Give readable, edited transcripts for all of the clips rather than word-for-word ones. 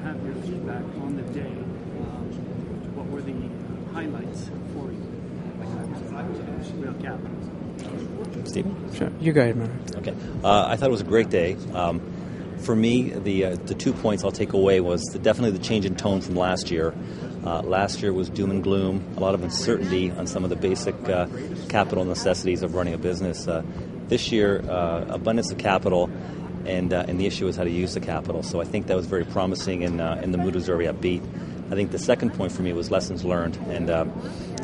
have your feedback on the day. What were the highlights for you? Real capital. Stephen? Sure. You go ahead, Mary. Okay. I thought it was a great day. For me, the 2 points I'll take away was definitely the change in tone from last year. Last year was doom and gloom, a lot of uncertainty on some of the basic capital necessities of running a business. This year, abundance of capital, and the issue is how to use the capital. So I think that was very promising, and the mood was very upbeat. I think the second point for me was lessons learned, and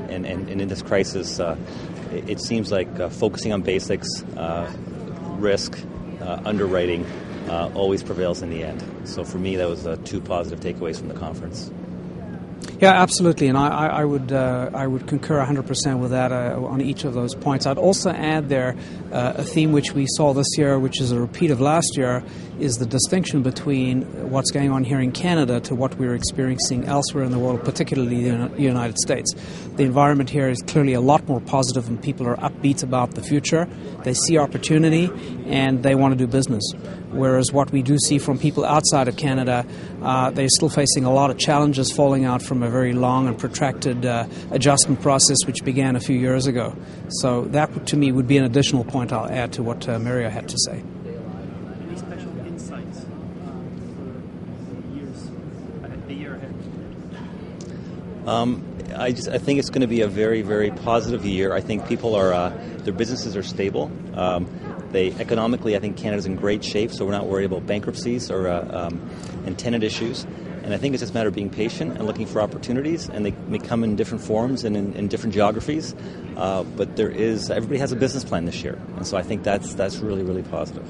in this crisis, it seems like focusing on basics, risk, underwriting, always prevails in the end. So for me, that was two positive takeaways from the conference. Yeah, absolutely, and I would concur 100% with that on each of those points. I'd also add there a theme which we saw this year, which is a repeat of last year, is the distinction between what's going on here in Canada to what we're experiencing elsewhere in the world, particularly the United States. The environment here is clearly a lot more positive, and people are upbeat about the future. They see opportunity, and they want to do business. Whereas what we do see from people outside of Canada, they're still facing a lot of challenges falling out from a very long and protracted adjustment process which began a few years ago. So that, to me, would be an additional point I'll add to what Mario had to say. Any special insights for the year ahead? I think it's going to be a very, very positive year. I think people are their businesses are stable. Economically, I think Canada's in great shape, so we're not worried about bankruptcies or and tenant issues. And I think it's just a matter of being patient and looking for opportunities, and they may come in different forms and in different geographies. But everybody has a business plan this year, and so I think that's really, really positive.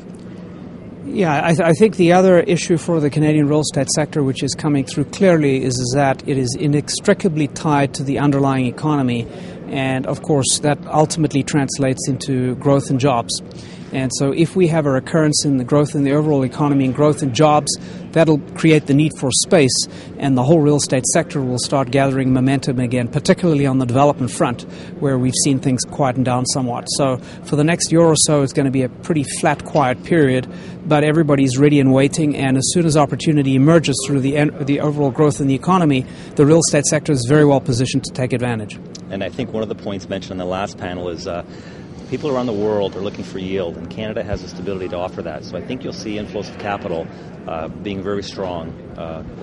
Yeah, I think the other issue for the Canadian real estate sector, which is coming through clearly, is that it is inextricably tied to the underlying economy, and of course that ultimately translates into growth in jobs. And so if we have a recurrence in the growth in the overall economy and growth in jobs, that'll create the need for space, and the whole real estate sector will start gathering momentum again, particularly on the development front, where we've seen things quieten down somewhat. So for the next year or so, it's going to be a pretty flat, quiet period, but everybody's ready and waiting, and as soon as opportunity emerges through the overall growth in the economy, the real estate sector is very well positioned to take advantage. And I think one of the points mentioned in the last panel is people around the world are looking for yield, and Canada has the stability to offer that. So I think you'll see inflows of capital being very strong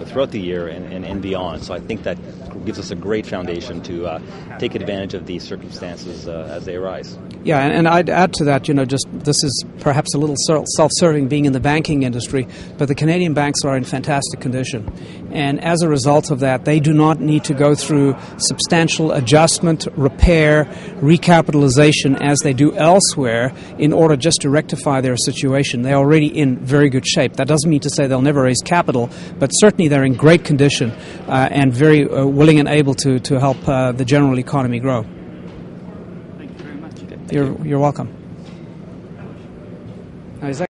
throughout the year and beyond. So I think that gives us a great foundation to take advantage of these circumstances as they arise. Yeah, and I'd add to that, just this is perhaps a little self-serving being in the banking industry, but the Canadian banks are in fantastic condition. And as a result of that, they do not need to go through substantial adjustment, repair, recapitalization as they do elsewhere in order just to rectify their situation. They're already in very good shape. That doesn't mean to say they'll never raise capital, but certainly they're in great condition and very willing and able to help the general economy grow. Thank you very much. You're welcome. Now, is that